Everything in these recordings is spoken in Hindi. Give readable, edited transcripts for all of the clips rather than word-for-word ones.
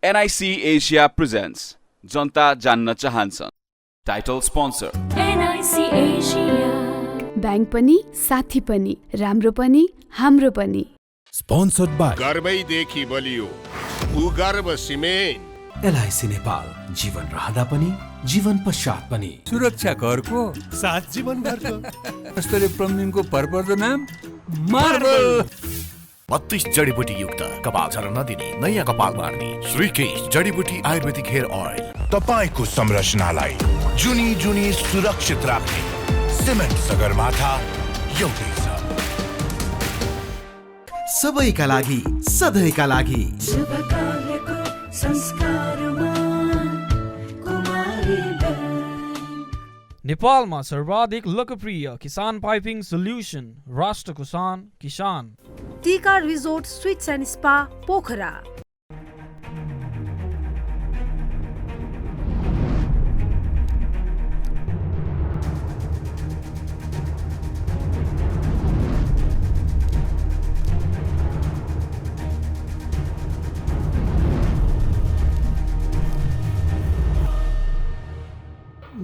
NIC Asia presents जनता जान्न चाहन्छ title sponsor NIC Asia bank पनि साथी पनि राम्रो पनि हाम्रो पनि स्पोन्सर्ड बाइ गर्वैदेखि बलियो उगर्व सिमेन्ट LIC नेपाल जीवन रहँदा पनि जीवन पश्चात पनि सुरक्षा करको साथ जीवन भरको स्तरीय प्लम्बिङको भरपर्दो नाम मार्बल 32 जडीबुटी युक्त कपाल झर्न नदिने नयाँ कपाल बार्ने श्रीकेश जडीबुटी आयुर्वेदिक हेयर ऑयल तपाईको संरचनालाई जुनी जुनी सुरक्षित राख्ने सिमेन्ट सगरमाथा एउटै छ सबैका लागि सधैँका लागि शुभ कार्यको संस्कारमा कुमारी नेपालमा सर्वाधिक लोकप्रिय किसान पाइपिङ सोल्युसन राष्ट्र किसान टीका रिजोर्ट स्वीट्स एन्ड स्पा पोखरा।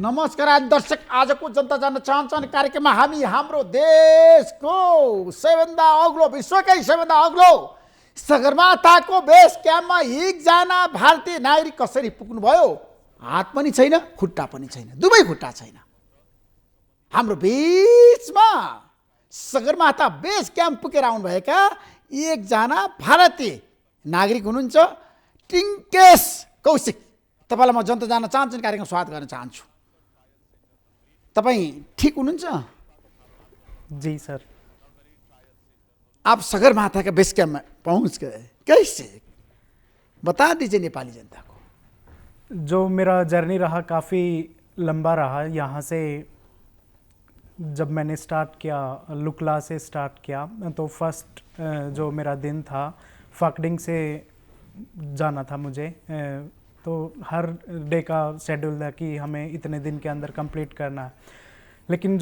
नमस्कार आज दर्शक, आजको जनता जान्न चाहन्छन् कार्यक्रममा हामी हाम्रो देशको सबैभन्दा अग्लो विश्वकै सबैभन्दा अग्लो सगरमाथाको बेस क्याम्पमा एकजना भारतीय नागरिक कसरी पुग्नुभयो? हात पनि छैन, खुट्टा पनि छैन, दुवै खुट्टा छैन। हाम्रो बिचमा सगरमाथा बेस क्याम्प पुगेर आउनुभएका एकजना भारतीय नागरिक हुनुहुन्छ टिङ्केश कौशिक। तपाईँलाई म जनता जान्न चाहन्छन् कार्यक्रम स्वागत गर्न चाहन्छु। तपाईँ ठीक हुनुहुन्छ? जी सर। आप सगरमाथा का बेस कैंप में पहुंच गए, कैसे बता दीजिए नेपाली जनता को। जो मेरा जर्नी रहा काफ़ी लंबा रहा। यहाँ से जब मैंने स्टार्ट किया, लुकला से स्टार्ट किया, तो फर्स्ट जो मेरा दिन था फाकडिंग से जाना था मुझे। तो हर डे का शेड्यूल था कि हमें इतने दिन के अंदर कंप्लीट करना है। लेकिन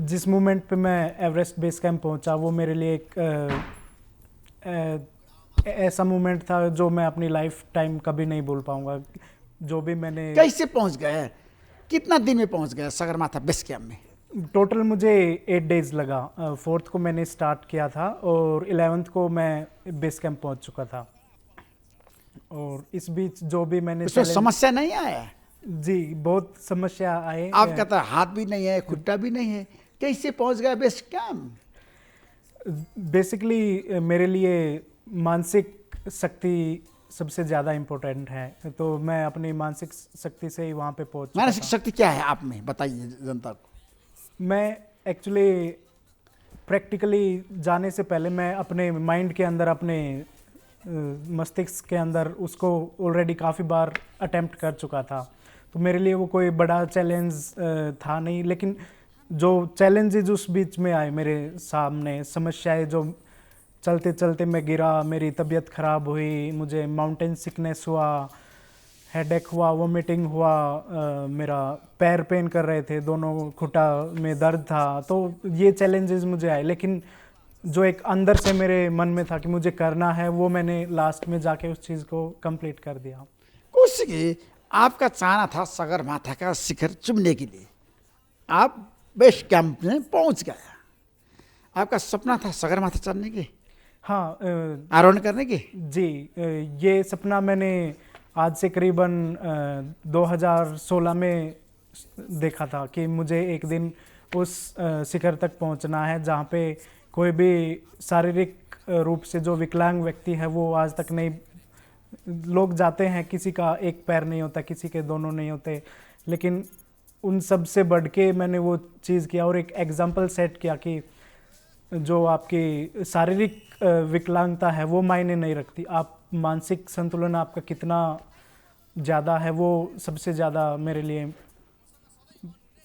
जिस मोमेंट पे मैं एवरेस्ट बेस कैंप पहुंचा वो मेरे लिए एक ऐसा मोमेंट था जो मैं अपनी लाइफ टाइम कभी नहीं भूल पाऊंगा। जो भी मैंने कैसे पहुंच गए, कितना दिन में पहुंच गए सगरमाथा बेस कैंप में? टोटल मुझे 8 डेज लगा। 4th को मैंने स्टार्ट किया था और 11th को मैं बेस कैंप पहुंच चुका था। और इस बीच जो भी मैंने समस्या नहीं आया? जी बहुत समस्या आए। आपका तो हाथ भी नहीं है, खुट्टा भी नहीं है, कैसे पहुंच गया बेस कैंप? बेसिकली मेरे लिए मानसिक शक्ति सबसे ज़्यादा इम्पोर्टेंट है। तो मैं अपनी मानसिक शक्ति से ही वहाँ पे पहुँचा। मानसिक शक्ति क्या है आप में बताइए जनता को। मैं एक्चुअली प्रैक्टिकली जाने से पहले मैं अपने माइंड के अंदर, अपने मस्तिष्क के अंदर उसको ऑलरेडी काफ़ी बार अटेम्प्ट कर चुका था। तो मेरे लिए वो कोई बड़ा चैलेंज था नहीं। लेकिन जो चैलेंजेज उस बीच में आए मेरे सामने, समस्याएं, जो चलते चलते मैं गिरा, मेरी तबीयत ख़राब हुई, मुझे माउंटेन सिकनेस हुआ, हेडेक हुआ, वोमिटिंग हुआ, मेरा पैर पेन कर रहे थे, दोनों खुटा में दर्द था। तो ये चैलेंजेस मुझे आए। लेकिन जो एक अंदर से मेरे मन में था कि मुझे करना है, वो मैंने लास्ट में जाके उस चीज़ को कंप्लीट कर दिया। कुछ आपका चाहना था सगरमाथा का शिखर चुमने के लिए, आप बेस कैंप में पहुंच गया। आपका सपना था सगरमाथा चढ़ने के? हाँ, आरोहण करने के? जी, ये सपना मैंने आज से करीबन 2016 में देखा था कि मुझे एक दिन उस शिखर तक पहुंचना है जहाँ पे कोई भी शारीरिक रूप से जो विकलांग व्यक्ति है वो आज तक नहीं। लोग जाते हैं, किसी का एक पैर नहीं होता, किसी के दोनों नहीं होते, लेकिन उन सब से बढ़ के मैंने वो चीज़ किया और एक एग्जाम्पल सेट किया कि जो आपकी शारीरिक विकलांगता है वो मायने नहीं रखती। आप मानसिक संतुलन आपका कितना ज़्यादा है वो सबसे ज़्यादा मेरे लिए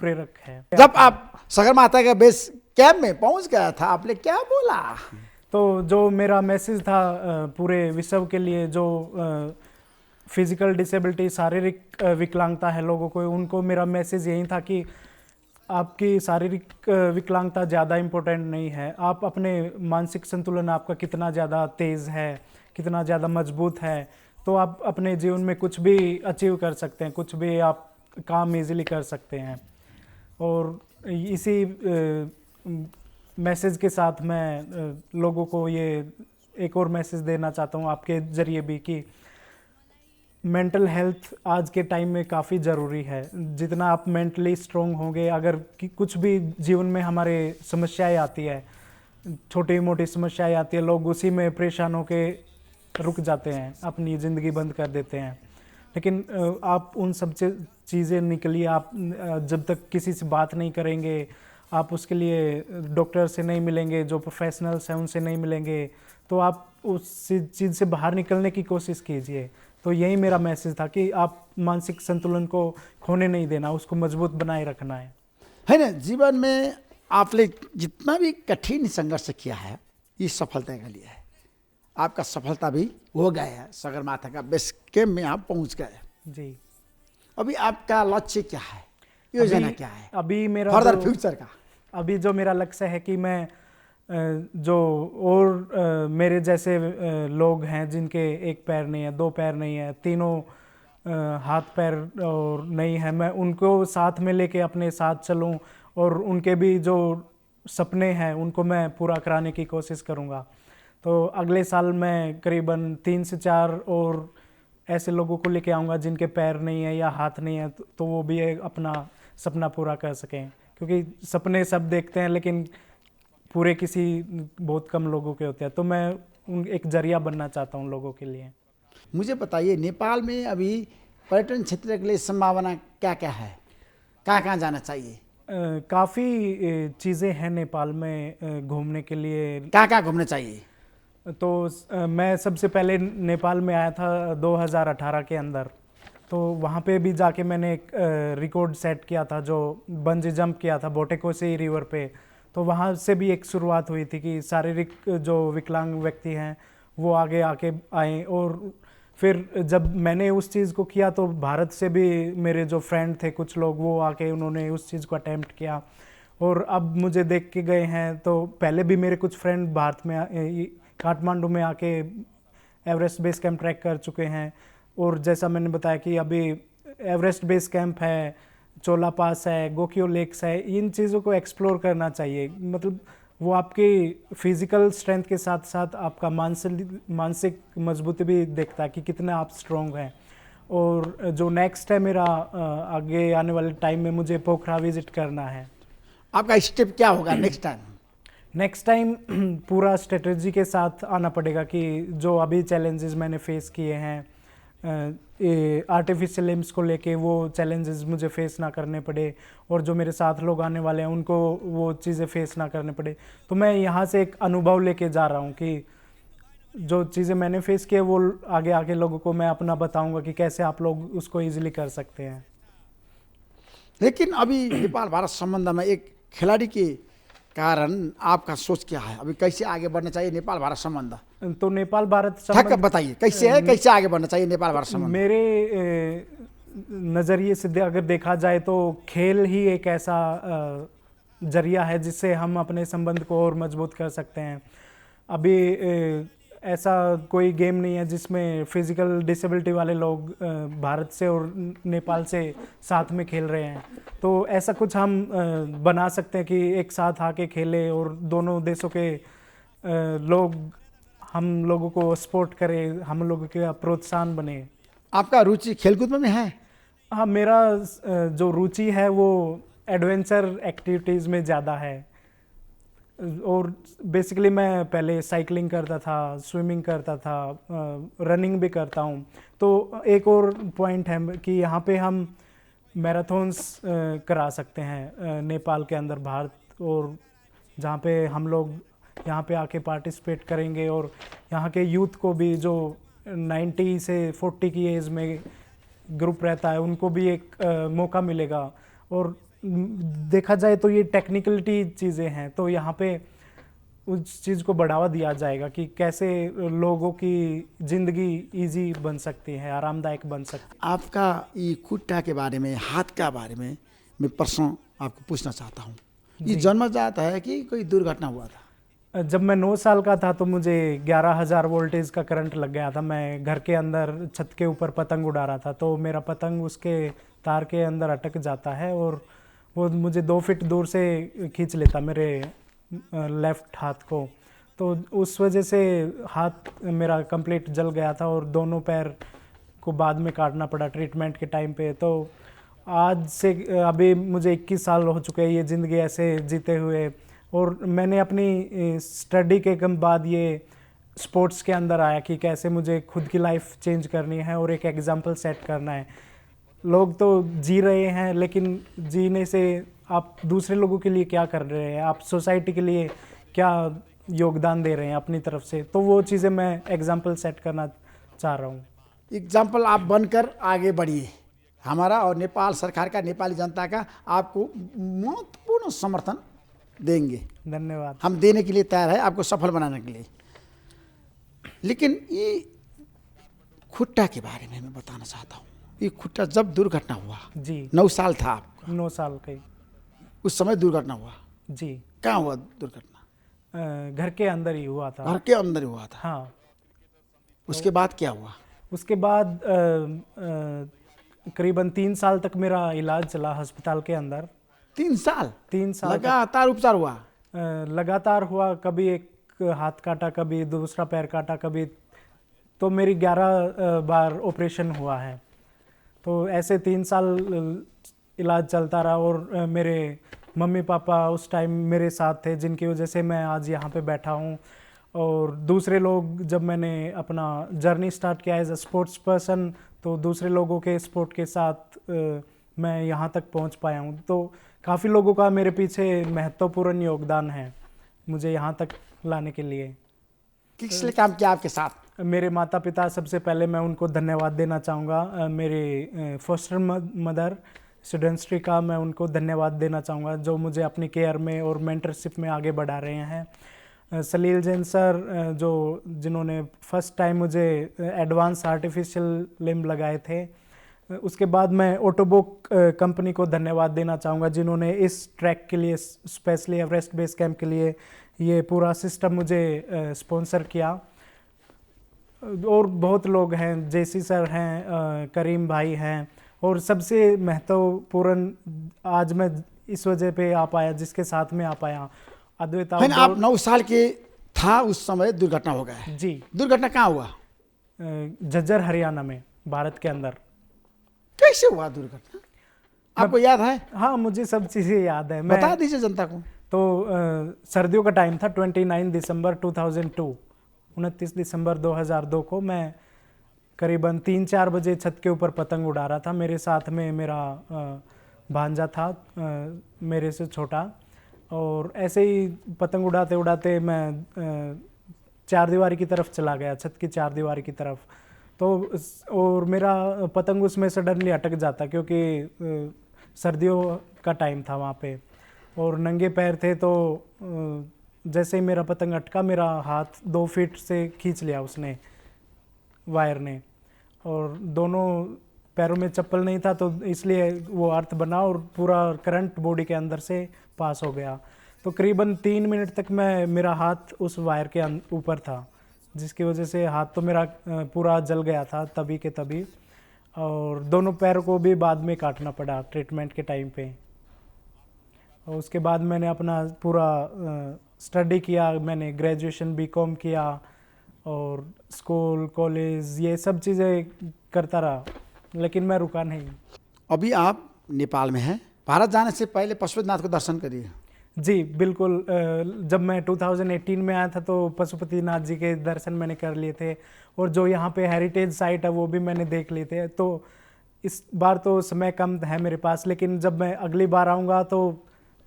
प्रेरक है। जब आप सगरमाथा के बेस कैंप में पहुंच गया था, आपने क्या बोला? तो जो मेरा मैसेज था पूरे विश्व के लिए, जो फिजिकल डिसेबिलिटी, शारीरिक विकलांगता है लोगों को, उनको मेरा मैसेज यही था कि आपकी शारीरिक विकलांगता ज़्यादा इम्पोर्टेंट नहीं है। आप अपने मानसिक संतुलन आपका कितना ज़्यादा तेज़ है, कितना ज़्यादा मजबूत है, तो आप अपने जीवन में कुछ भी अचीव कर सकते हैं, कुछ भी आप काम इजीली कर सकते हैं। और इसी मैसेज के साथ मैं लोगों को ये एक और मैसेज देना चाहता हूँ आपके ज़रिए भी कि मेंटल हेल्थ आज के टाइम में काफ़ी ज़रूरी है। जितना आप मेंटली स्ट्रोंग होंगे, अगर कुछ भी जीवन में हमारे समस्याएं आती है, छोटी मोटी समस्याएं आती है, लोग उसी में परेशान होके रुक जाते हैं, अपनी ज़िंदगी बंद कर देते हैं। लेकिन आप उन सब चीज़ें निकलिए। आप जब तक किसी से बात नहीं करेंगे, आप उसके लिए डॉक्टर से नहीं मिलेंगे, जो प्रोफेशनल्स हैं उनसे नहीं मिलेंगे, तो आप उस चीज़ से बाहर निकलने की कोशिश कीजिए। तो यही मेरा मैसेज था कि आप मानसिक संतुलन को खोने नहीं देना, उसको मजबूत बनाए रखना है ना। जीवन में आपने जितना भी कठिन संघर्ष किया है, ये सफलता के लिए है। आपका सफलता भी हो गया है, सगरमाथा का बेस कैंप में आप पहुंच गए जी। अभी आपका लक्ष्य क्या है, योजना क्या है अभी मेरा फर्दर फ्यूचर का? अभी जो मेरा लक्ष्य है कि मैं जो और मेरे जैसे लोग हैं जिनके एक पैर नहीं है, दो पैर नहीं है, तीनों हाथ पैर और नहीं है, मैं उनको साथ में लेके अपने साथ चलूं और उनके भी जो सपने हैं उनको मैं पूरा कराने की कोशिश करूंगा। तो अगले साल मैं करीबन 3 से 4 और ऐसे लोगों को लेके आऊँगा जिनके पैर नहीं है या हाथ नहीं है, तो वो भी अपना सपना पूरा कर सकें। क्योंकि सपने सब देखते हैं लेकिन पूरे किसी बहुत कम लोगों के होते हैं। तो मैं एक जरिया बनना चाहता हूँ लोगों के लिए। मुझे बताइए, नेपाल में अभी पर्यटन क्षेत्र के लिए संभावना क्या क्या है, कहाँ जाना चाहिए? काफ़ी चीज़ें हैं नेपाल में घूमने के लिए। कहाँ घूमना चाहिए? तो मैं सबसे पहले नेपाल में आया था 2018 के अंदर। तो वहाँ पे भी जाके मैंने एक रिकॉर्ड सेट किया था, जो बंजी जंप किया था बोटेकोसी रिवर पे। तो वहाँ से भी एक शुरुआत हुई थी कि शारीरिक जो विकलांग व्यक्ति हैं वो आगे आके आए। और फिर जब मैंने उस चीज़ को किया तो भारत से भी मेरे जो फ्रेंड थे कुछ लोग, वो आके उन्होंने उस चीज़ को अटेम्प्ट किया और अब मुझे देख के गए हैं। तो पहले भी मेरे कुछ फ्रेंड भारत में काठमांडू में आके एवरेस्ट बेस कैंप ट्रैक कर चुके हैं। और जैसा मैंने बताया कि अभी एवरेस्ट बेस कैंप है, चोला पास है, गोकियो लेक्स है, इन चीज़ों को एक्सप्लोर करना चाहिए। मतलब वो आपकी फिजिकल स्ट्रेंथ के साथ साथ आपका मानसिक मजबूती भी देखता है कि कितना आप स्ट्रॉन्ग हैं। और जो नेक्स्ट है मेरा आगे आने वाले टाइम में मुझे पोखरा विजिट करना है। आपका स्टेप क्या होगा नेक्स्ट टाइम? नेक्स्ट टाइम पूरा स्ट्रेटजी के साथ आना पड़ेगा कि जो अभी चैलेंजेस मैंने फेस किए हैं आर्टिफिशियल लिम्स को लेके, वो चैलेंजेस मुझे फेस ना करने पड़े और जो मेरे साथ लोग आने वाले हैं उनको वो चीज़ें फेस ना करने पड़े। तो मैं यहाँ से एक अनुभव लेके जा रहा हूँ कि जो चीज़ें मैंने फेस किए वो आगे लोगों को मैं अपना बताऊँगा कि कैसे आप लोग उसको ईजिली कर सकते हैं। लेकिन अभी नेपाल भारत संबंध में एक खिलाड़ी के कारण आपका सोच क्या है? अभी कैसे आगे बढ़ना चाहिए नेपाल भारत संबंध? तो नेपाल भारत संबंध बताइए कैसे है, कैसे आगे बढ़ना चाहिए नेपाल भारत संबंध? मेरे नज़रिए से अगर देखा जाए तो खेल ही एक ऐसा जरिया है जिससे हम अपने संबंध को और मजबूत कर सकते हैं। अभी ऐसा कोई गेम नहीं है जिसमें फिजिकल डिसेबिलिटी वाले लोग भारत से और नेपाल से साथ में खेल रहे हैं। तो ऐसा कुछ हम बना सकते हैं कि एक साथ आके खेले और दोनों देशों के लोग हम लोगों को सपोर्ट करें, हम लोगों के प्रोत्साहन बने। आपका रुचि खेलकूद में है? हाँ, मेरा जो रुचि है वो एडवेंचर एक्टिविटीज़ में ज़्यादा है। और बेसिकली मैं पहले साइकिलिंग करता था, स्विमिंग करता था, रनिंग भी करता हूँ। तो एक और पॉइंट है कि यहाँ पे हम मैराथन्स करा सकते हैं नेपाल के अंदर, भारत, और जहाँ पे हम लोग यहाँ पे आके पार्टिसिपेट करेंगे और यहाँ के यूथ को भी जो 90 से 40 की एज में ग्रुप रहता है उनको भी एक मौका मिलेगा। और देखा जाए तो ये टेक्निकलिटी चीज़ें हैं, तो यहाँ पे उस चीज़ को बढ़ावा दिया जाएगा कि कैसे लोगों की ज़िंदगी इजी बन सकती है, आरामदायक बन सकती है। आपका ये खुट्टा के बारे में, हाथ का बारे में मैं प्रश्न आपको पूछना चाहता हूँ। ये जन्मजात है कि कोई दुर्घटना हुआ था? जब मैं 9 साल का था तो मुझे 11,000 वोल्टेज का करंट लग गया था। मैं घर के अंदर छत के ऊपर पतंग उड़ा रहा था, तो मेरा पतंग उसके तार के अंदर अटक जाता है और वो मुझे 2 फीट दूर से खींच लेता मेरे लेफ्ट हाथ को। तो उस वजह से हाथ मेरा कंप्लीट जल गया था और दोनों पैर को बाद में काटना पड़ा ट्रीटमेंट के टाइम पे। तो आज से अभी मुझे 21 साल हो चुके हैं ये ज़िंदगी ऐसे जीते हुए, और मैंने अपनी स्टडी के कम बाद ये स्पोर्ट्स के अंदर आया कि कैसे मुझे खुद की लाइफ चेंज करनी है और एक एग्जांपल सेट करना है। लोग तो जी रहे हैं, लेकिन जीने से आप दूसरे लोगों के लिए क्या कर रहे हैं, आप सोसाइटी के लिए क्या योगदान दे रहे हैं अपनी तरफ से, तो वो चीज़ें मैं एग्जांपल सेट करना चाह रहा हूँ। एग्जाम्पल आप बनकर आगे बढ़िए। हमारा और नेपाल सरकार का, नेपाली जनता का आपको महत्वपूर्ण समर्थन देंगे। धन्यवाद। हम देने के लिए तैयार है आपको सफल बनाने के लिए। लेकिन ये खुट्टा के बारे में मैं बताना चाहता हूँ। ये खुट्टा जब दुर्घटना हुआ जी, 9 साल था आपका, 9 साल का ही उस समय दुर्घटना हुआ जी। कहाँ हुआ दुर्घटना? घर के अंदर ही हुआ था। घर के अंदर हुआ था। हाँ। उसके बाद क्या हुआ? उसके बाद करीबन 3 साल तक मेरा इलाज चला अस्पताल के अंदर। 3 साल? 3 साल लगातार उपचार हुआ? लगातार हुआ। कभी एक हाथ काटा, कभी दूसरा पैर काटा, कभी तो मेरी 11 बार ऑपरेशन हुआ है। तो ऐसे 3 साल इलाज चलता रहा और मेरे मम्मी पापा उस टाइम मेरे साथ थे, जिनकी वजह से मैं आज यहाँ पे बैठा हूँ। और दूसरे लोग, जब मैंने अपना जर्नी स्टार्ट किया एज अ स्पोर्ट्स पर्सन, तो दूसरे लोगों के सपोर्ट के साथ मैं यहाँ तक पहुँच पाया हूँ। तो काफ़ी लोगों का मेरे पीछे महत्वपूर्ण योगदान है मुझे यहाँ तक लाने के लिए। किसने काम किया आपके साथ? मेरे माता पिता, सबसे पहले मैं उनको धन्यवाद देना चाहूँगा। मेरे फॉस्टर मदर स्टूडेंट्री का मैं उनको धन्यवाद देना चाहूँगा, जो मुझे अपनी केयर में और मेंटरशिप में आगे बढ़ा रहे हैं। सलील जैन सर, जिन्होंने फर्स्ट टाइम मुझे एडवांस आर्टिफिशियल लिम्ब लगाए थे। उसके बाद मैं ऑटोबुक कंपनी को धन्यवाद देना चाहूँगा, जिन्होंने इस ट्रैक के लिए, स्पेशली एवरेस्ट बेस कैंप के लिए, ये पूरा सिस्टम मुझे स्पॉन्सर किया। और बहुत लोग हैं, जेसी सर हैं, करीम भाई हैं, और सबसे महत्वपूर्ण आज मैं इस वजह पे आ पाया, जिसके साथ में आ पाया, अद्वैत। आप 9 साल के था उस समय दुर्घटना हो गया? जी। दुर्घटना कहाँ हुआ? झज्जर हरियाणा में, भारत के अंदर। कैसे हुआ दुर्घटना, आपको याद है? हाँ, मुझे सब चीज़ें याद है। बता दीजिए जनता को। तो सर्दियों का टाइम था, 29 दिसंबर 2002, 29 दिसंबर 2002 को मैं करीबन 3-4 बजे छत के ऊपर पतंग उड़ा रहा था। मेरे साथ में मेरा भांजा था, मेरे से छोटा, और ऐसे ही पतंग उड़ाते उड़ाते मैं चारदीवारी की तरफ चला गया, छत की चारदीवारी की तरफ। तो और मेरा पतंग उसमें सडनली अटक जाता, क्योंकि सर्दियों का टाइम था वहाँ पे, और नंगे पैर थे। तो जैसे ही मेरा पतंग अटका, मेरा हाथ 2 फीट से खींच लिया उसने, वायर ने, और दोनों पैरों में चप्पल नहीं था, तो इसलिए वो अर्थ बना और पूरा करंट बॉडी के अंदर से पास हो गया। तो करीबन 3 मिनट तक मेरा हाथ उस वायर के ऊपर था, जिसकी वजह से हाथ तो मेरा पूरा जल गया था तभी के तभी, और दोनों पैरों को भी बाद में काटना पड़ा ट्रीटमेंट के टाइम पे। और उसके बाद मैंने अपना पूरा स्टडी किया, मैंने ग्रेजुएशन बीकॉम किया, और स्कूल कॉलेज ये सब चीज़ें करता रहा, लेकिन मैं रुका नहीं। अभी आप नेपाल में हैं। भारत जाने से पहले पशुपतिनाथ को दर्शन करिए। जी बिल्कुल। जब मैं 2018 में आया था तो पशुपतिनाथ जी के दर्शन मैंने कर लिए थे, और जो यहाँ पे हेरिटेज साइट है वो भी मैंने देख लिए थे। तो इस बार तो समय कम है मेरे पास, लेकिन जब मैं अगली बार आऊँगा तो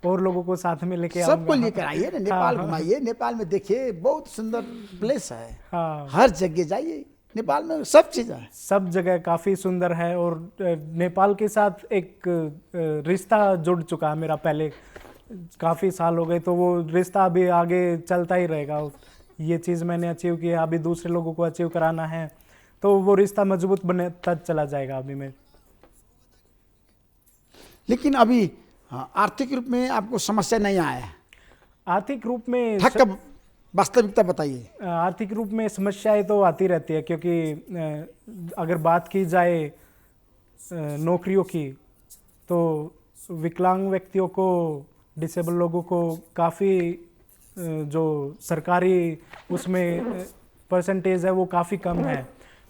और लोगों को साथ में लेके आऊँगा। सबको लेकर आइए ना, नेपाल घुमाइए। नेपाल में देखिए बहुत सुंदर प्लेस है। हाँ, हर जगह जाइए, नेपाल में सब चीज़ है, सब जगह काफ़ी सुंदर है। और नेपाल के साथ एक रिश्ता जुड़ चुका है मेरा, पहले काफ़ी साल हो गए, तो वो रिश्ता अभी आगे चलता ही रहेगा। ये चीज़ मैंने अचीव किया, अभी दूसरे लोगों को अचीव कराना है, तो वो रिश्ता मजबूत बनता चला जाएगा अभी में। लेकिन अभी आर्थिक रूप में आपको समस्या नहीं आया है? आर्थिक रूप में वास्तविकता बताइए। आर्थिक रूप में समस्याएं तो आती रहती है, क्योंकि अगर बात की जाए नौकरियों की, तो विकलांग व्यक्तियों को, डिसेबल लोगों को काफ़ी जो सरकारी उसमें परसेंटेज है वो काफ़ी कम है।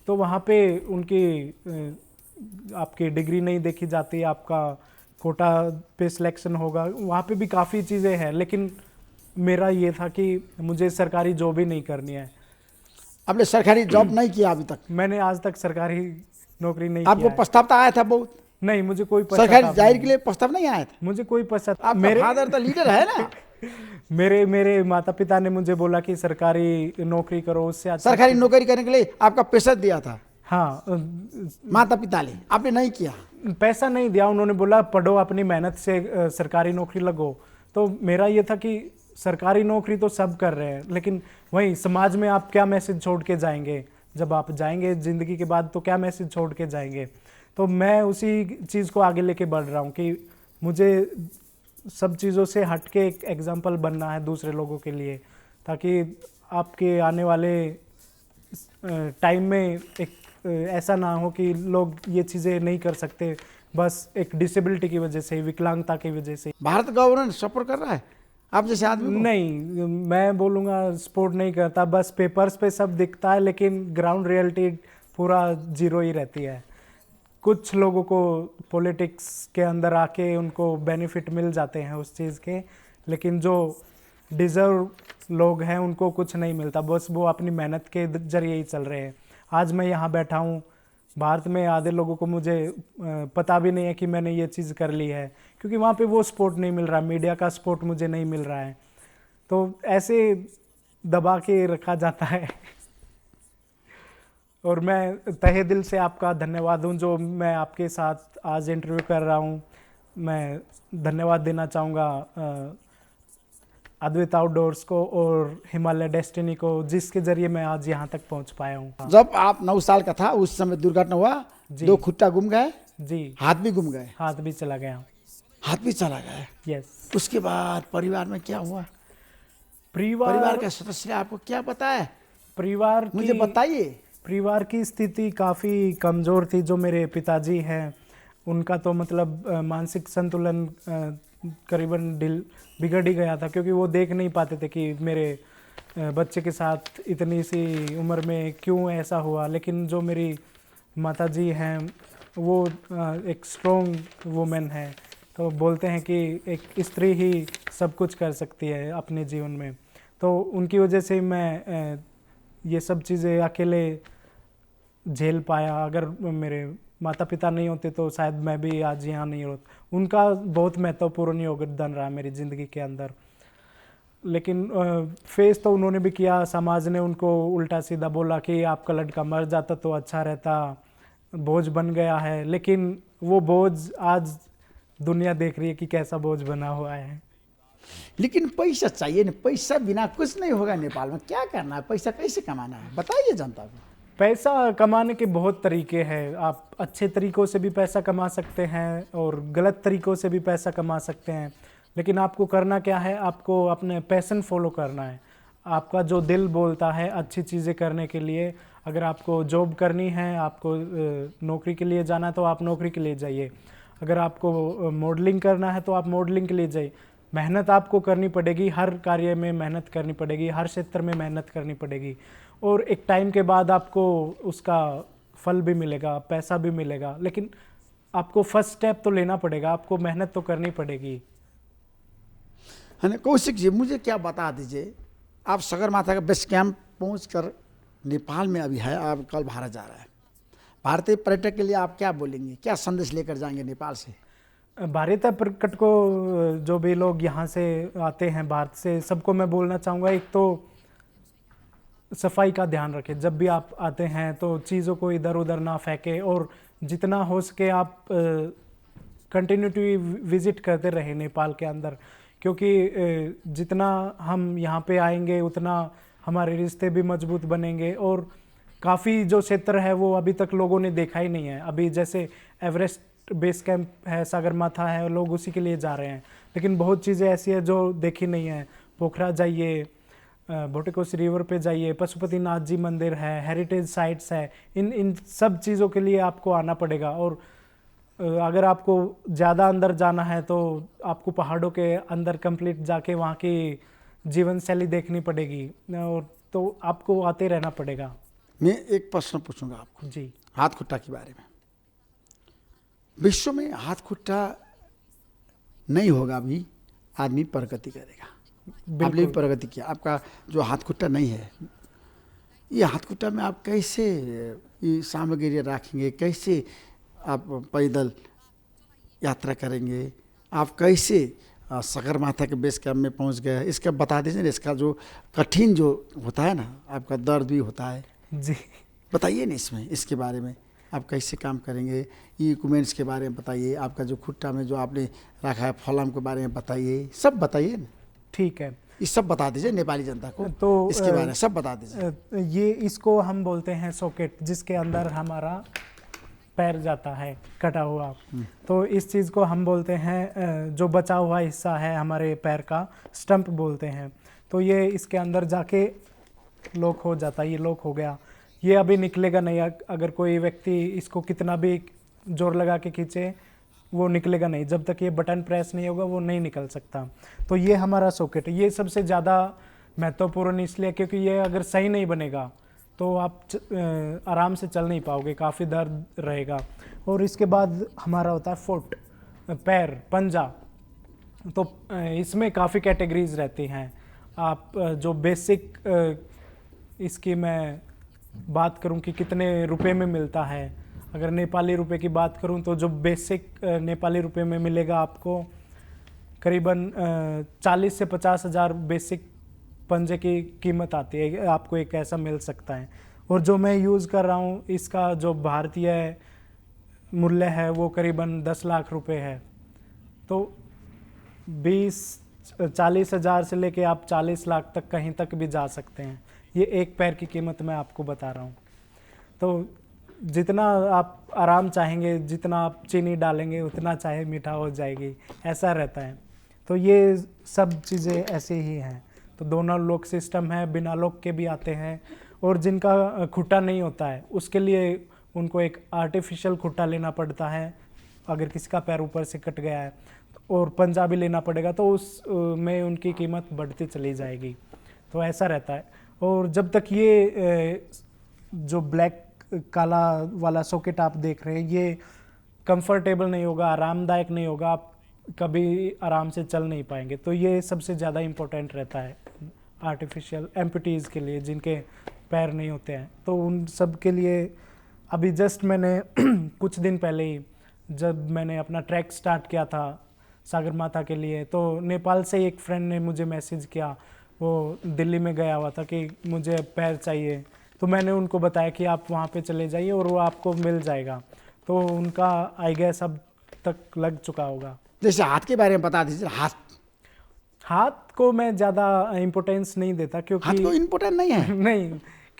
तो वहाँ पे उनकी आपकी डिग्री नहीं देखी जाती, आपका कोटा पे सिलेक्शन होगा, वहाँ पे भी काफ़ी चीज़ें हैं। लेकिन मेरा ये था कि मुझे सरकारी जॉब ही नहीं करनी है। आपने सरकारी जॉब नहीं किया अभी तक? मैंने आज तक सरकारी नौकरी नहीं आपको किया है। प्रस्ताव तो आया था बहुत? नहीं, मुझे कोई सरकारी जाहिर के लिए प्रस्ताव नहीं आया था? मुझे कोई प्रस्ताव, आपका मेरे फादर तो लीडर है ना। मेरे माता पिता ने मुझे बोला कि सरकारी नौकरी करो, उससे अच्छा। सरकारी नौकरी करने के लिए आपका पैसा दिया था? हाँ, माता पिता ने, आपने नहीं किया? पैसा नहीं दिया, उन्होंने बोला पढ़ो, अपनी मेहनत से सरकारी नौकरी लगो। तो मेरा ये था कि सरकारी नौकरी तो सब कर रहे हैं, लेकिन वहीं समाज में आप क्या मैसेज छोड़ के जाएंगे? जब आप जाएंगे ज़िंदगी के बाद तो क्या मैसेज छोड़ के जाएंगे? तो मैं उसी चीज़ को आगे लेके बढ़ रहा हूँ कि मुझे सब चीज़ों से हट के एक एग्जाम्पल बनना है दूसरे लोगों के लिए, ताकि आपके आने वाले टाइम में एक ऐसा ना हो कि लोग ये चीज़ें नहीं कर सकते बस एक डिसेबिलिटी की वजह से, विकलांगता की वजह से। भारत गवर्नमेंट सपोर्ट कर रहा है आप जैसे आदमी को? नहीं, मैं बोलूँगा सपोर्ट नहीं करता, बस पेपर्स पे सब दिखता है, लेकिन ग्राउंड रियलिटी पूरा जीरो ही रहती है। कुछ लोगों को पॉलिटिक्स के अंदर आके उनको बेनिफिट मिल जाते हैं उस चीज़ के, लेकिन जो डिज़र्व लोग हैं उनको कुछ नहीं मिलता, बस वो अपनी मेहनत के जरिए ही चल रहे हैं। आज मैं यहाँ बैठा हूँ, भारत में आधे लोगों को मुझे पता भी नहीं है कि मैंने ये चीज़ कर ली है, क्योंकि वहाँ पे वो सपोर्ट नहीं मिल रहा, मीडिया का सपोर्ट मुझे नहीं मिल रहा है। तो ऐसे दबा के रखा जाता है। और मैं तहे दिल से आपका धन्यवाद हूँ, जो मैं आपके साथ आज इंटरव्यू कर रहा हूँ। मैं धन्यवाद देना चाहूँगा अद्वैत आउटडोर्स को और हिमालय डेस्टिनी को, जिसके जरिए मैं आज यहाँ तक पहुँच पाया हूँ। जब आप 9 साल का था उस समय दुर्घटना हुआ, 2 खुट्टा गुम गए जी, हाथ भी गुम गए? हाथ भी चला गया। हाथ भी चला गया? यस। उसके बाद परिवार में क्या हुआ? परिवार परिवार का सदस्य ने आपको क्या बताया? परिवार मुझे बताइए। परिवार की स्थिति काफ़ी कमज़ोर थी। जो मेरे पिताजी हैं उनका तो मतलब मानसिक संतुलन करीबन बिगड़ ही गया था, क्योंकि वो देख नहीं पाते थे कि मेरे बच्चे के साथ इतनी सी उम्र में क्यों ऐसा हुआ। लेकिन जो मेरी माताजी हैं वो एक स्ट्रॉन्ग वुमेन है, तो बोलते हैं कि एक स्त्री ही सब कुछ कर सकती है अपने जीवन में। तो उनकी वजह से मैं ये सब चीज़ें अकेले झेल पाया। अगर मेरे माता पिता नहीं होते तो शायद मैं भी आज यहाँ नहीं होता। उनका बहुत महत्वपूर्ण योगदान रहा मेरी ज़िंदगी के अंदर। लेकिन फेस तो उन्होंने भी किया, समाज ने उनको उल्टा सीधा बोला कि आपका लड़का मर जाता तो अच्छा रहता, बोझ बन गया है। लेकिन वो बोझ आज दुनिया देख रही है कि कैसा बोझ बना हुआ है। लेकिन पैसा चाहिए ना, पैसा बिना कुछ नहीं होगा। नेपाल में क्या करना है, पैसा कैसे कमाना है, बताइए जनता को। पैसा कमाने के बहुत तरीके हैं। आप अच्छे तरीक़ों से भी पैसा कमा सकते हैं और गलत तरीक़ों से भी पैसा कमा सकते हैं। लेकिन आपको करना क्या है, आपको अपने पैशन फॉलो करना है। आपका जो दिल बोलता है अच्छी चीज़ें करने के लिए, अगर आपको जॉब करनी है, आपको नौकरी के लिए जाना है तो आप नौकरी के लिए जाइए। अगर आपको मॉडलिंग करना है तो आप मॉडलिंग के लिए जाइए। मेहनत आपको करनी पड़ेगी, हर कार्य में मेहनत करनी पड़ेगी, हर क्षेत्र में मेहनत करनी पड़ेगी। और एक टाइम के बाद आपको उसका फल भी मिलेगा, पैसा भी मिलेगा। लेकिन आपको फर्स्ट स्टेप तो लेना पड़ेगा, आपको मेहनत तो करनी पड़ेगी। है ना। कौशिक जी, मुझे क्या बता दीजिए, आप सगरमाथा का बेस कैंप पहुँच कर नेपाल में अभी है, आप कल भारत जा रहे हैं। भारतीय पर्यटक के लिए आप क्या बोलेंगे, क्या संदेश लेकर जाएंगे नेपाल से? भारतीय पर्यटक को, जो भी लोग यहाँ से आते हैं भारत से, सबको मैं बोलना चाहूँगा, एक तो सफाई का ध्यान रखें। जब भी आप आते हैं तो चीज़ों को इधर उधर ना फेंकें, और जितना हो सके आप कंटिन्यूटी विज़िट करते रहें नेपाल के अंदर। क्योंकि जितना हम यहाँ पे आएंगे उतना हमारे रिश्ते भी मजबूत बनेंगे। और काफ़ी जो क्षेत्र है वो अभी तक लोगों ने देखा ही नहीं है। अभी जैसे एवरेस्ट बेस कैंप है, सगरमाथा है, लोग उसी के लिए जा रहे हैं। लेकिन बहुत चीज़ें ऐसी है जो देखी नहीं है। पोखरा जाइए, भोटिकोस रिवर पे जाइए, पशुपतिनाथ जी मंदिर है, हेरिटेज साइट्स है, इन सब चीज़ों के लिए आपको आना पड़ेगा। और अगर आपको ज़्यादा अंदर जाना है तो आपको पहाड़ों के अंदर कंप्लीट जाके वहाँ की जीवन शैली देखनी पड़ेगी, और तो आपको आते रहना पड़ेगा। मैं एक प्रश्न पूछूंगा आपको जी। हाथ खुट्टा के बारे में। विश्व में हाथ खुट्टा नहीं होगा अभी आदमी प्रगति करेगा। आपने भी प्रगति किया, आपका जो हाथ खुट्टा नहीं है, ये हाथ खुट्टा में आप कैसे ये सामग्री रखेंगे, कैसे आप पैदल यात्रा करेंगे, आप कैसे सगरमाथा के बेस कैंप में पहुंच गए, इसका बता दीजिए। इसका जो कठिन जो होता है ना, आपका दर्द भी होता है जी, बताइए ना इसमें, इसके बारे में आप कैसे काम करेंगे, ये इक्विपमेंट्स के बारे में बताइए, आपका जो खुट्टा में जो आपने रखा है फॉलम के बारे में बताइए, सब बताइए ना। ठीक है, ये सब बता दीजिए नेपाली जनता को, तो इसके बारे में सब बता दीजिए। ये इसको हम बोलते हैं सॉकेट, जिसके अंदर हमारा पैर जाता है कटा हुआ। तो इस चीज़ को हम बोलते हैं, जो बचा हुआ हिस्सा है हमारे पैर का, स्टंप बोलते हैं। तो ये इसके अंदर जाके लॉक हो जाता है, ये लॉक हो गया, ये अभी निकलेगा नहीं। अगर कोई व्यक्ति इसको कितना भी जोर लगा के खींचे वो निकलेगा नहीं, जब तक ये बटन प्रेस नहीं होगा वो नहीं निकल सकता। तो ये हमारा सॉकेट है, ये सबसे ज़्यादा महत्वपूर्ण इसलिए क्योंकि ये अगर सही नहीं बनेगा तो आप आराम से चल नहीं पाओगे, काफ़ी दर्द रहेगा। और इसके बाद हमारा होता है फुट, पैर, पंजा। तो इसमें काफ़ी कैटेगरीज रहती हैं। आप जो बेसिक इसकी मैं बात करूं कि कितने रुपए में मिलता है, अगर नेपाली रुपए की बात करूं तो जो बेसिक नेपाली रुपए में मिलेगा आपको करीबन 40 से 50 हज़ार बेसिक पंजे की कीमत आती है, आपको एक ऐसा मिल सकता है। और जो मैं यूज़ कर रहा हूं इसका जो भारतीय मूल्य है वो करीबन 10 लाख रुपए है। तो 40 हज़ार से लेके आप 40 लाख तक कहीं तक भी जा सकते हैं। ये एक पैर की कीमत मैं आपको बता रहा हूँ। तो जितना आप आराम चाहेंगे, जितना आप चीनी डालेंगे उतना चाहे मीठा हो जाएगी, ऐसा रहता है। तो ये सब चीज़ें ऐसे ही हैं। तो दोनों लॉक सिस्टम है, बिना लॉक के भी आते हैं। और जिनका खुट्टा नहीं होता है उसके लिए उनको एक आर्टिफिशियल खुट्टा लेना पड़ता है, अगर किसी का पैर ऊपर से कट गया है, और पंजा भी लेना पड़ेगा, तो उस में उनकी कीमत बढ़ती चली जाएगी। तो ऐसा रहता है। और जब तक ये जो ब्लैक काला वाला सॉकेट आप देख रहे हैं ये कंफर्टेबल नहीं होगा, आरामदायक नहीं होगा, आप कभी आराम से चल नहीं पाएंगे। तो ये सबसे ज़्यादा इम्पोर्टेंट रहता है आर्टिफिशियल एम्पुटीज़ के लिए, जिनके पैर नहीं होते हैं। तो उन सब के लिए अभी जस्ट मैंने कुछ दिन पहले ही जब मैंने अपना ट्रैक स्टार्ट किया था सागरमाथा के लिए, तो नेपाल से एक फ्रेंड ने मुझे मैसेज किया, वो दिल्ली में गया हुआ था कि मुझे पैर चाहिए। तो मैंने उनको बताया कि आप वहाँ पे चले जाइए और वो आपको मिल जाएगा। तो उनका आई गेस अब तक लग चुका होगा। जैसे हाथ के बारे में बता दीजिए। हाथ को मैं ज़्यादा इम्पोर्टेंस नहीं देता, क्योंकि हाथ को इम्पोर्टेंट नहीं है। नहीं,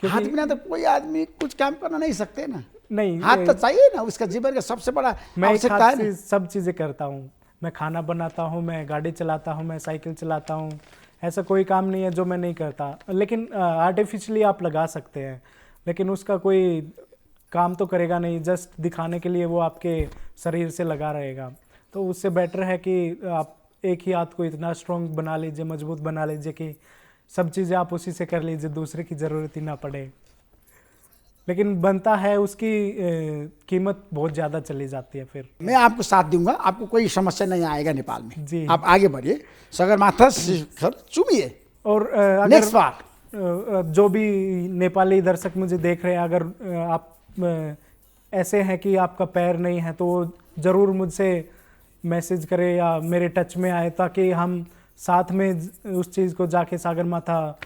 हाथ बिना तो कोई आदमी कुछ काम करना नहीं सकते ना। नहीं, हाथ तो चाहिए ना, उसका जीवन का सबसे बड़ा आवश्यकता है। मैं सब चीज़ें करता हूँ, मैं खाना बनाता हूँ, मैं गाड़ी चलाता हूँ, मैं साइकिल चलाता हूँ। ऐसा कोई काम नहीं है जो मैं नहीं करता। लेकिन आर्टिफिशियली आप लगा सकते हैं, लेकिन उसका कोई काम तो करेगा नहीं, जस्ट दिखाने के लिए वो आपके शरीर से लगा रहेगा। तो उससे बेटर है कि आप एक ही हाथ को इतना स्ट्रॉन्ग बना लीजिए, मजबूत बना लीजिए कि सब चीज़ें आप उसी से कर लीजिए, दूसरे की ज़रूरत ही ना पड़े। लेकिन बनता है, उसकी कीमत बहुत ज़्यादा चली जाती है। फिर मैं आपको साथ दूंगा, आपको कोई समस्या नहीं आएगा नेपाल में जी। आप आगे बढ़िए, सगरमाथा शिखर चूमिए। और नेक्स्ट बार जो भी नेपाली दर्शक मुझे देख रहे हैं, अगर आप ऐसे हैं कि आपका पैर नहीं है तो वो ज़रूर मुझसे मैसेज करें या मेरे टच में आए, ताकि हम साथ में उस चीज़ को जाके सागरमाथा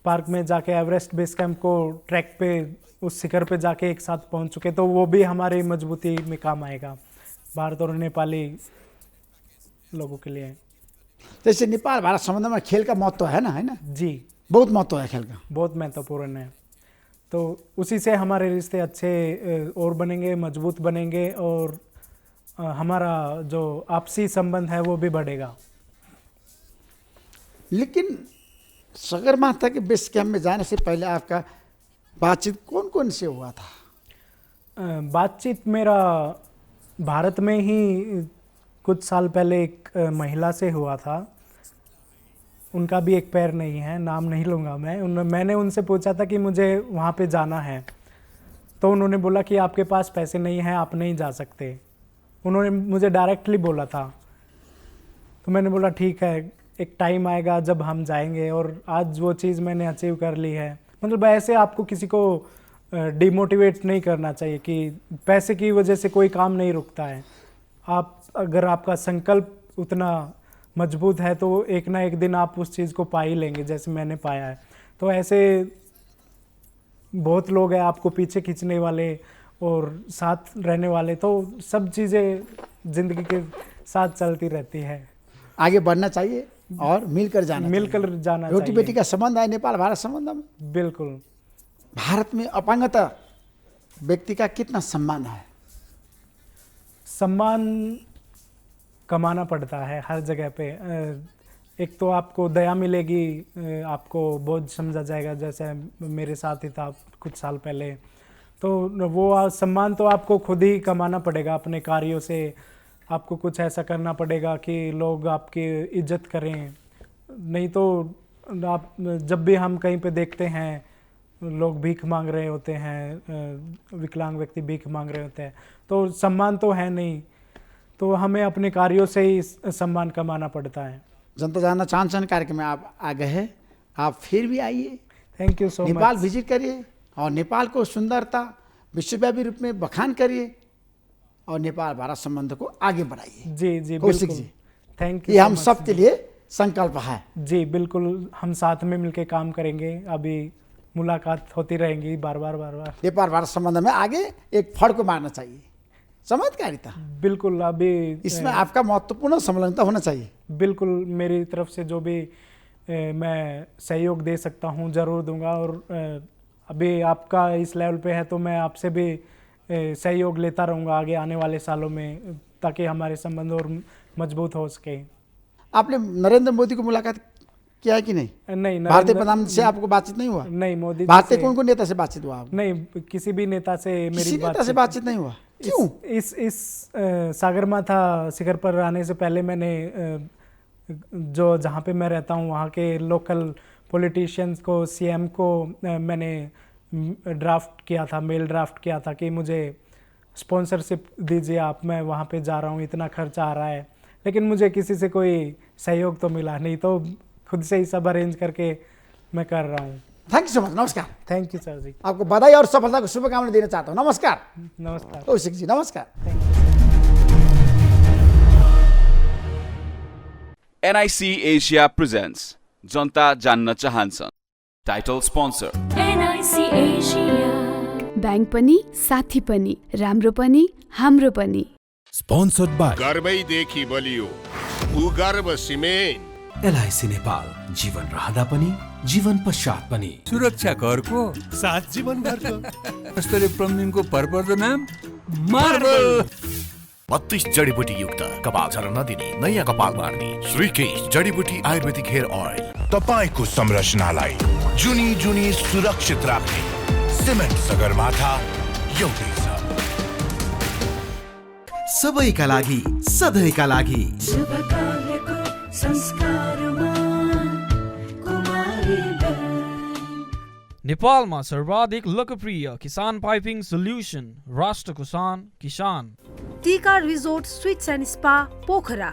पार्क में जाके एवरेस्ट बेस कैंप को ट्रैक पे उस शिखर पे जाके एक साथ पहुंच चुके, तो वो भी हमारी मजबूती में काम आएगा, भारत और नेपाली लोगों के लिए। जैसे नेपाल भारत संबंध में खेल का महत्व है ना, है ना जी, बहुत महत्व है खेल का, बहुत महत्वपूर्ण है। तो उसी से हमारे रिश्ते अच्छे और बनेंगे, मजबूत बनेंगे, और हमारा जो आपसी संबंध है वो भी बढ़ेगा। लेकिन सगरमाथा के बेस कैंप में जाने से पहले आपका बातचीत कौन कौन से हुआ था? बातचीत मेरा भारत में ही कुछ साल पहले एक महिला से हुआ था। उनका भी एक पैर नहीं है, नाम नहीं लूँगा मैंने उनसे पूछा था कि मुझे वहाँ पे जाना है, तो उन्होंने बोला कि आपके पास पैसे नहीं हैं, आप नहीं जा सकते। उन्होंने मुझे डायरेक्टली बोला था। तो मैंने बोला ठीक है, एक टाइम आएगा जब हम जाएंगे, और आज वो चीज़ मैंने अचीव कर ली है। मतलब ऐसे आपको किसी को डिमोटिवेट नहीं करना चाहिए कि पैसे की वजह से कोई काम नहीं रुकता है। आप अगर आपका संकल्प उतना मजबूत है तो एक ना एक दिन आप उस चीज़ को पा ही लेंगे, जैसे मैंने पाया है। तो ऐसे बहुत लोग हैं आपको पीछे खींचने वाले और साथ रहने वाले, तो सब चीज़ें ज़िंदगी के साथ चलती रहती है। आगे बढ़ना चाहिए और मिलकर जाना जाना रोटी चाहिए। बेटी का संबंध है नेपाल भारत संबंध में। बिल्कुल। भारत में अपांगता व्यक्ति का कितना सम्मान है? सम्मान कमाना पड़ता है हर जगह पे। एक तो आपको दया मिलेगी, आपको बोझ समझा जाएगा, जैसे मेरे साथ ही था कुछ साल पहले। तो वो सम्मान तो आपको खुद ही कमाना पड़ेगा अपने कार्यों से। आपको कुछ ऐसा करना पड़ेगा कि लोग आपकी इज्जत करें। नहीं तो आप जब भी हम कहीं पे देखते हैं लोग भीख मांग रहे होते हैं, विकलांग व्यक्ति भीख मांग रहे होते हैं, तो सम्मान तो है नहीं। तो हमें अपने कार्यों से ही सम्मान कमाना पड़ता है। जनता जानना चाहन्छन् कार्यक्रम में आप आ गए हैं, आप फिर भी आइए। Thank you so much. Nepal visit करिए और नेपाल को सुंदरता विश्वव्यापी रूप में बखान करिए और नेपाल भारत संबंध को आगे बढ़ाइए। जी जी कौशिक बिल्कुल। जी, थैंक यू। ये हम सब के लिए संकल्प है। जी बिल्कुल, हम साथ में मिलकर काम करेंगे। अभी मुलाकात होती रहेंगी बार बार। नेपाल भारत संबंध में आगे एक फड़ को मारना चाहिए, चमत्कारिता। बिल्कुल। अभी इसमें आपका महत्वपूर्ण संलग्नता होना चाहिए। बिल्कुल, मेरी तरफ से जो भी मैं सहयोग दे सकता हूँ ज़रूर दूंगा। और अभी आपका इस लेवल पे है तो मैं आपसे भी सहयोग लेता रहूँगा आगे आने वाले सालों में, ताकि हमारे संबंध और मजबूत हो सके। आपने नरेंद्र मोदी को मुलाकात किया है कि नहीं? नहीं, भारतीय प्रधानमंत्री से आपको बातचीत नहीं हुआ? नहीं, मोदी भारतीय कौन नेता से बातचीत हुआ? नहीं, किसी भी नेता से मेरी बातचीत नहीं हुआ। क्यों? इस सागरमाथा शिखर पर आने से पहले मैंने जो जहाँ पे मैं रहता हूँ वहाँ के लोकल पॉलिटिशियंस को, सीएम को मैंने ड्राफ्ट किया था, मेल ड्राफ्ट किया था कि मुझे स्पॉन्सरशिप दीजिए आप, मैं वहाँ पे जा रहा हूँ, इतना खर्चा आ रहा है। लेकिन मुझे किसी से कोई सहयोग तो मिला नहीं, तो खुद से ही सब अरेंज करके मैं कर रहा हूँ। Thank you so much. नमस्कार। थैंक यू सर जी। आपको बधाई और सफलता को शुभकामना देना चाहता हूँ। नमस्कार। नमस्कार कौशिक जी, नमस्कार। NIC Asia presents जनता जान्न चाहन्छन्। Title sponsor NIC Asia। Bank पनि साथी पनि, राम्रो पनि हाम्रो पनि। स्पोन्सर्ड बाय गर्वैदेखि बलियो भूगर्भ सिमेन्ट। LIC नेपाल, जीवन रहँदा पनि जीवन पश्चात पनि सुरक्षा करको साथ जीवनभरको स्तरीय प्लम्बिङको भरपर्दो नाम मार्बल। 32 जडीबुटी युक्त कपाल झर्न नदिने नयाँ कपाल बार्ने श्रीकेश जडीबुटी आयुर्वेदिक हेयर ऑयल। तपाईको संरचनालाई जुनी जुनी सुरक्षित राख्ने सिमेन्ट सगरमाथा एउटै छ। सबैका लागि, सधैँका लागि। शुभ कार्यको संस्कारमा कुमारी नेपालमा सर्वाधिक लोकप्रिय किसान पाइपिङ सोल्युसन राष्ट्र किसान। टीका रिजोर्ट स्वीट्स एन्ड स्पा पोखरा।